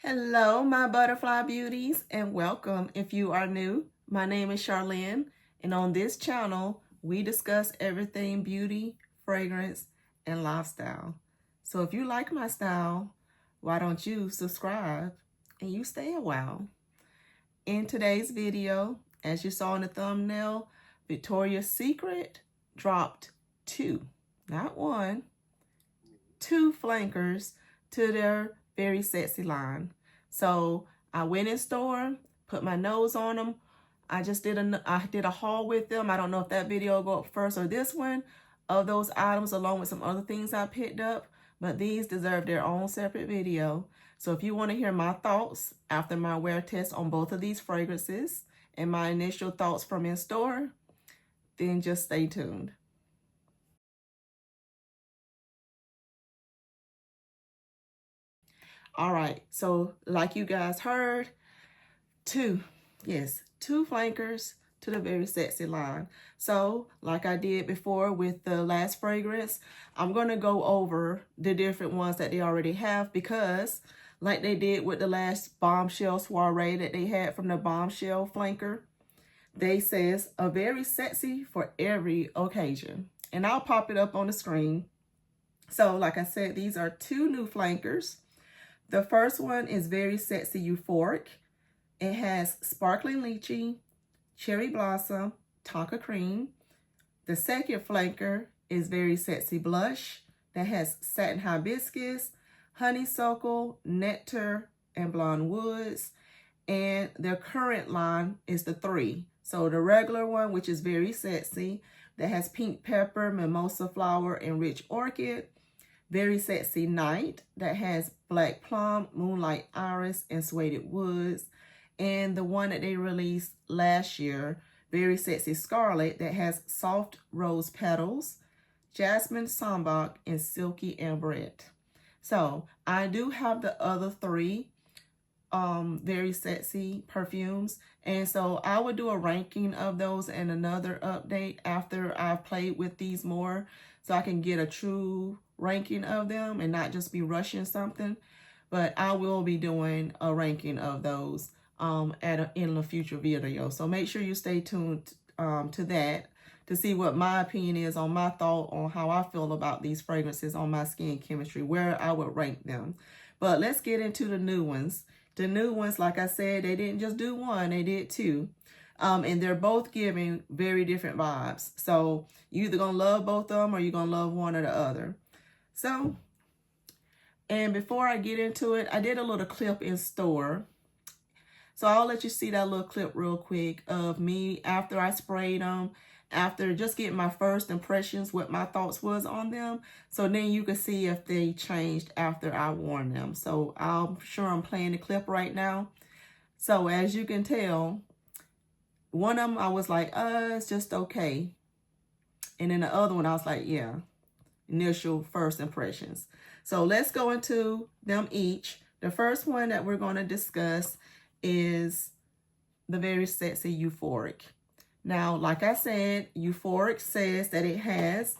Hello, my butterfly beauties, and welcome if you are new. My name is Charlene, and on this channel, we discuss everything beauty, fragrance, and lifestyle. So if you like my style, why don't you subscribe and you stay a while. In today's video, as you saw in the thumbnail, Victoria's Secret dropped not one, two flankers to their very sexy line. So I went in store, put my nose on them. I did a haul with them. I don't know if that video will go up first or this one of those items along with some other things I picked up, but these deserve their own separate video. So if you want to hear my thoughts after my wear test on both of these fragrances and my initial thoughts from in store, then just stay tuned. All right, so like you guys heard, two flankers to the very sexy line. So like I did before with the last fragrance, I'm going to go over the different ones that they already have, because like they did with the last bombshell soiree that they had from the bombshell flanker, they says a very sexy for every occasion. And I'll pop it up on the screen. So like I said, these are two new flankers. The first one is very sexy Euphoric. It has sparkling lychee, cherry blossom, tonka cream. The second flanker is very sexy blush that has satin hibiscus, honeysuckle, nectar, and blonde woods. And their current line is the 3. So the regular one, which is very sexy, that has pink pepper, mimosa flower, and rich orchid. Very sexy night that has black plum, moonlight iris, and suede woods. And the one that they released last year, very sexy scarlet, that has soft rose petals, jasmine sambac, and silky amberette. So I do have the other 3 very sexy perfumes, and so I would do a ranking of those and another update after I've played with these more, so I can get a true ranking of them and not just be rushing something. But I will be doing a ranking of those in a future video, so make sure you stay tuned to that to see what my opinion is on my thought on how I feel about these fragrances on my skin chemistry, where I would rank them. But let's get into the new ones. The new ones, like I said, they didn't just do one, they did 2. And they're both giving very different vibes. So you're either going to love both of them or you're going to love one or the other. So, and before I get into it, I did a little clip in store. So I'll let you see that little clip real quick of me after I sprayed them, after just getting my first impressions, what my thoughts was on them. So then you can see if they changed after I worn them. So I'm sure I'm playing the clip right now. So as you can tell, one of them I was like, it's just okay. And then the other one I was like, yeah, initial first impressions. So let's go into them each. The first one that we're going to discuss is the very sexy Euphoric. Now, like I said, Euphoric says that it has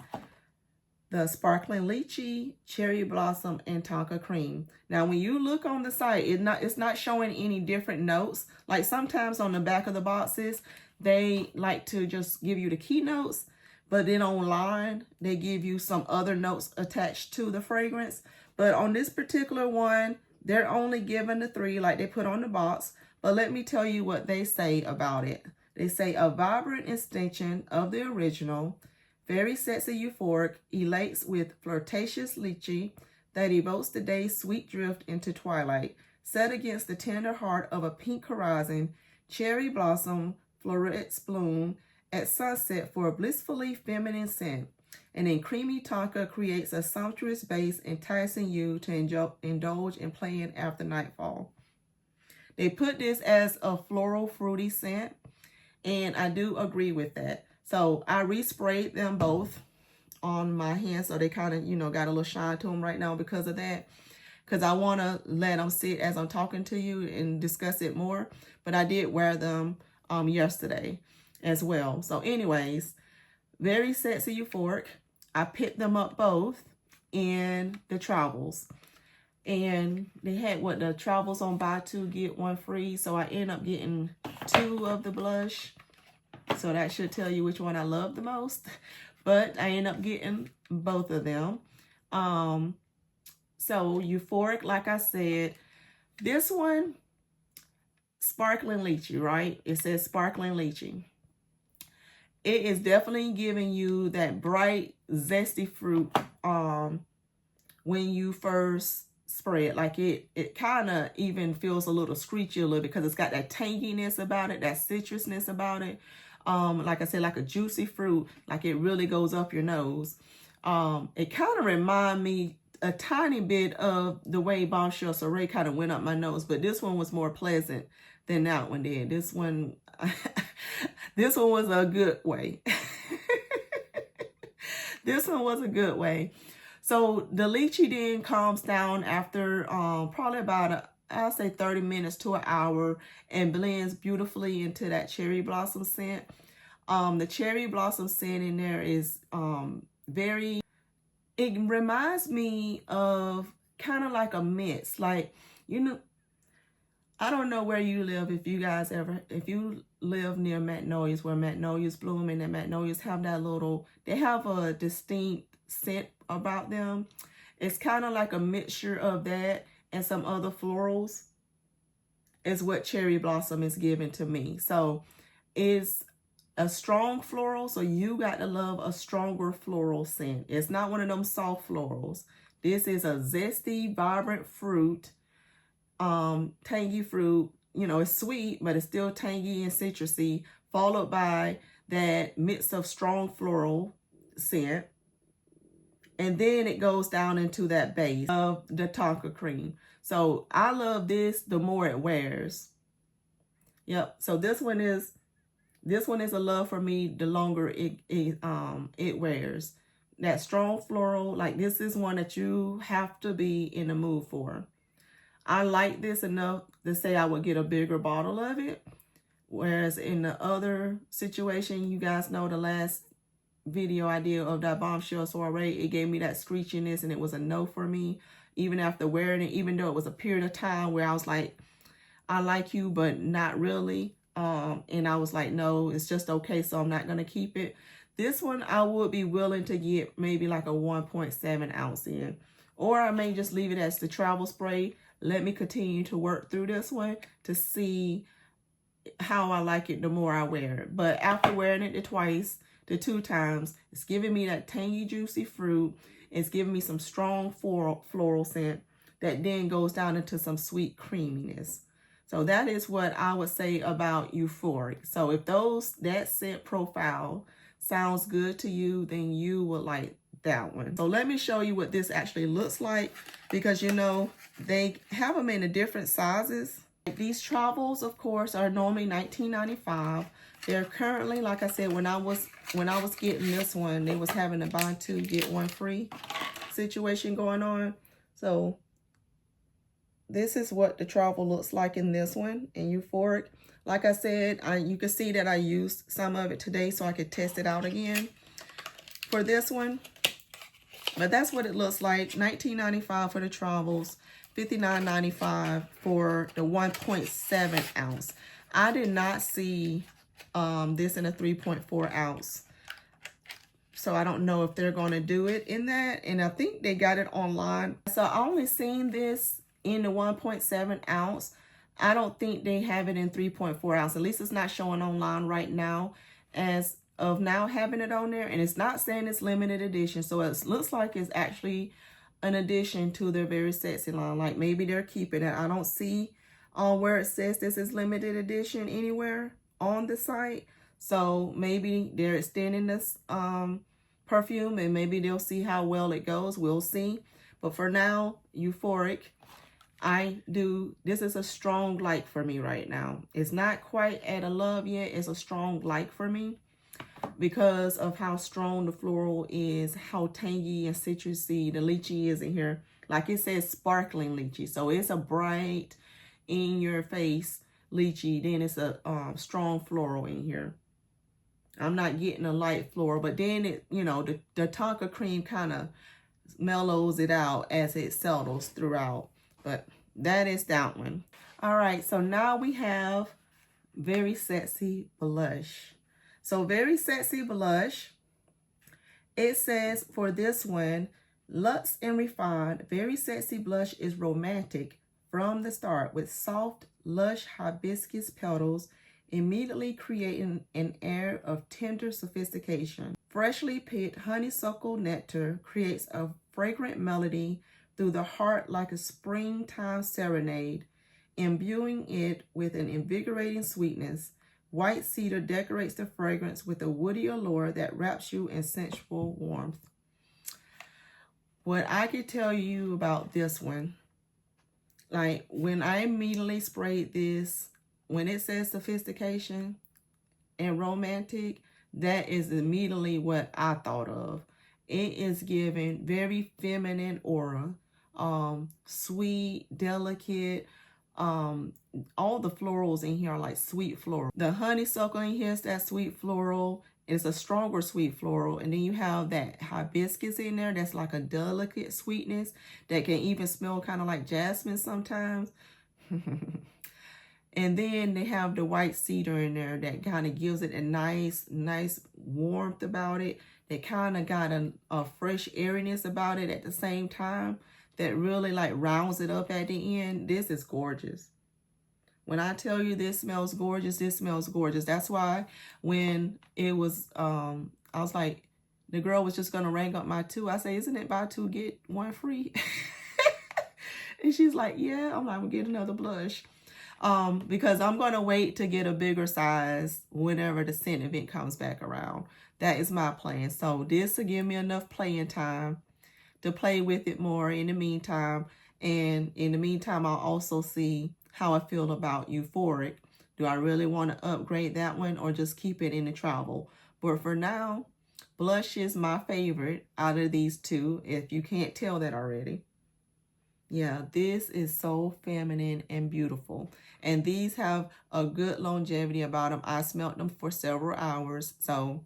the sparkling lychee, cherry blossom, and tonka cream. Now, when you look on the site, it's not showing any different notes. Like sometimes on the back of the boxes, they like to just give you the key notes, but then online, they give you some other notes attached to the fragrance. But on this particular one, they're only given the 3 like they put on the box. But let me tell you what they say about it. They say a vibrant extension of the original, very sexy Euphoric, elates with flirtatious lychee that evokes the day's sweet drift into twilight, set against the tender heart of a pink horizon, cherry blossom, florets bloom at sunset for a blissfully feminine scent. And then creamy tonka creates a sumptuous base, enticing you to indulge in playing after nightfall. They put this as a floral fruity scent, and I do agree with that. So I resprayed them both on my hands, so they kind of, got a little shine to them right now because of that. Because I want to let them sit as I'm talking to you and discuss it more. But I did wear them yesterday as well. So anyways, very sexy Euphoric. I picked them up both in the travels. And they had what the travels on buy two get one free, so I end up getting 2 of the blush. So that should tell you which one I love the most. But I end up getting both of them. So Euphoric, like I said, this one, sparkling lychee, right? It says sparkling lychee. It is definitely giving you that bright, zesty fruit when you first spray it. Like it kind of even feels a little screechy a little bit because it's got that tanginess about it, that citrusness about it. Like I said, like a juicy fruit, like it really goes up your nose. It kind of reminds me a tiny bit of the way Bombshell Soiree kind of went up my nose, but this one was more pleasant than that one did. This one, this one was a good way. This one was a good way. So the lychee then calms down after probably about I'll say 30 minutes to an hour and blends beautifully into that cherry blossom scent. The cherry blossom scent in there is very, it reminds me of kind of like a mist. Like, you know, I don't know where you live, if you guys ever, if you live near magnolias, where magnolias bloom, and the magnolias have that little, they have a distinct scent about them. It's kind of like a mixture of that and some other florals is what cherry blossom is giving to me. So it's a strong floral, so you got to love a stronger floral scent. It's not one of them soft florals. This is a zesty, vibrant fruit, tangy fruit. You know, it's sweet, but it's still tangy and citrusy, followed by that mix of strong floral scent. And then it goes down into that base of the tonka cream. So I love this the more it wears. Yep. So this one is a love for me the longer it wears. That strong floral, like this is one that you have to be in the mood for. I like this enough to say I would get a bigger bottle of it. Whereas in the other situation, you guys know the last video I did of that Bombshell Soiree, it gave me that screechiness and it was a no for me. Even after wearing it, even though it was a period of time where I was like, I like you, but not really. And I was like, no, it's just okay, so I'm not going to keep it. This one, I would be willing to get maybe like a 1.7 ounce in. Or I may just leave it as the travel spray. Let me continue to work through this one to see how I like it the more I wear it. But after wearing it the 2 times, it's giving me that tangy, juicy fruit. It's giving me some strong floral scent that then goes down into some sweet creaminess. So that is what I would say about Euphoric. So if that scent profile sounds good to you, then you will like that one. So let me show you what this actually looks like, because you know they have them in the different sizes. These travels, of course, are normally $19.95. They're currently, like I said, when I was getting this one, they was having a buy 2 get 1 free situation going on. So this is what the travel looks like in this one, in Euphoric. Like I said, you can see that I used some of it today so I could test it out again for this one. But that's what it looks like. $19.95 for the travels, $59.95 for the 1.7 ounce. I did not see this in a 3.4 ounce. So I don't know if they're going to do it in that. And I think they got it online. So I only seen this in the 1.7 ounce. I don't think they have it in 3.4 ounce. At least it's not showing online right now as of now having it on there. And it's not saying it's limited edition. So it looks like it's actually an addition to their Very Sexy line. Like maybe they're keeping it. I don't see where it says this is limited edition anywhere on the site. So maybe they're extending this perfume and maybe they'll see how well it goes. We'll see. But for now, Euphoric, this is a strong like for me right now. It's not quite at a love yet. It's a strong like for me because of how strong the floral is, how tangy and citrusy the lychee is in here. Like it says sparkling lychee. So it's a bright, in your face lychee. Then it's a strong floral in here. I'm not getting a light floral, but then it, you know, the tonka cream kind of mellows it out as it settles throughout. But that is that one. All right, so now we have Very Sexy Blush. So Very Sexy Blush, it says for this one, luxe and refined, Very Sexy Blush is romantic from the start with soft, lush hibiscus petals, immediately creating an air of tender sophistication. Freshly picked honeysuckle nectar creates a fragrant melody through the heart like a springtime serenade, imbuing it with an invigorating sweetness. White cedar decorates the fragrance with a woody allure that wraps you in sensual warmth. What I could tell you about this one, like when I immediately sprayed this, when it says sophistication and romantic, that is immediately what I thought of. It is giving very feminine aura, sweet, delicate. All the florals in here are like sweet floral. The honeysuckle in here is that sweet floral. It's a stronger sweet floral. And then you have that hibiscus in there that's like a delicate sweetness that can even smell kind of like jasmine sometimes. And then they have the white cedar in there that kind of gives it a nice warmth about it. That kind of got a fresh airiness about it at the same time that really like rounds it up at the end. This is gorgeous. When I tell you this smells gorgeous, this smells gorgeous. That's why when it was, I was like, the girl was just going to ring up my 2. I say, isn't it buy 2, get 1 free? And she's like, yeah. I'm like, I'm going to get another blush. Because I'm going to wait to get a bigger size whenever the scent event comes back around. That is my plan. So this will give me enough playing time to play with it more in the meantime. And in the meantime, I'll also see how I feel about Euphoric. Do I really want to upgrade that one or just keep it in the travel? But for now, blush is my favorite out of these 2, if you can't tell that already. Yeah, this is so feminine and beautiful. And these have a good longevity about them. I smelled them for several hours. So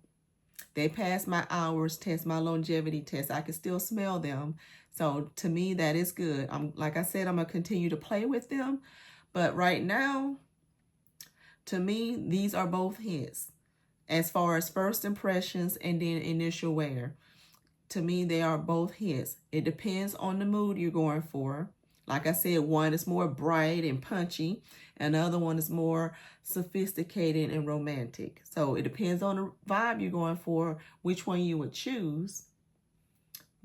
they passed my hours test, my longevity test. I can still smell them. So to me, that is good. Like I said, I'm going to continue to play with them. But right now, to me, these are both hits. As far as first impressions and then initial wear. To me, they are both hits. It depends on the mood you're going for. Like I said, one is more bright and punchy, and the other one is more sophisticated and romantic. So it depends on the vibe you're going for, which one you would choose.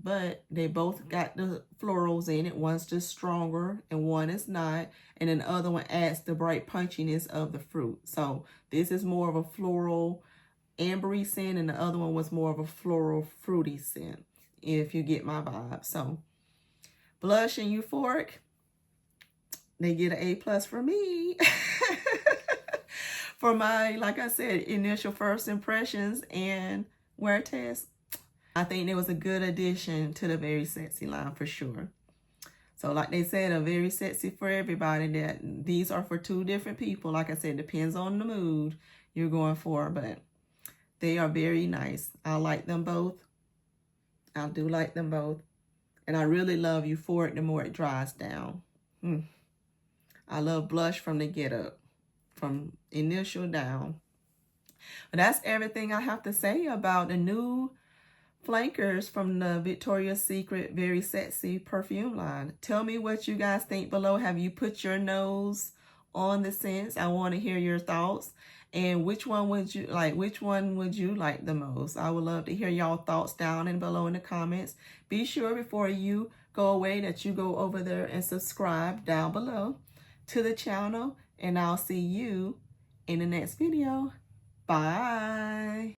But they both got the florals in it. One's just stronger and one is not. And then the other one adds the bright punchiness of the fruit. So this is more of a floral ambery scent, and the other one was more of a floral fruity scent, if you get my vibe. So blush and Euphoric, they get an A+ for me. For my, like I said, initial first impressions and wear test, I think it was a good addition to the Very Sexy line for sure. So like they said, a Very Sexy for everybody. That these are for 2 different people. Like I said, depends on the mood you're going for, but they are very nice. I like them both. I do like them both. And I really love Euphoric the more it dries down. I love blush from the get up, from initial down. But that's everything I have to say about the new flankers from the Victoria's Secret Very Sexy perfume line. Tell me what you guys think below. Have you put your nose on the scents? I want to hear your thoughts. And which one would you like? Which one would you like the most? I would love to hear y'all thoughts down and below in the comments. Be sure before you go away that you go over there and subscribe down below to the channel. And I'll see you in the next video. Bye.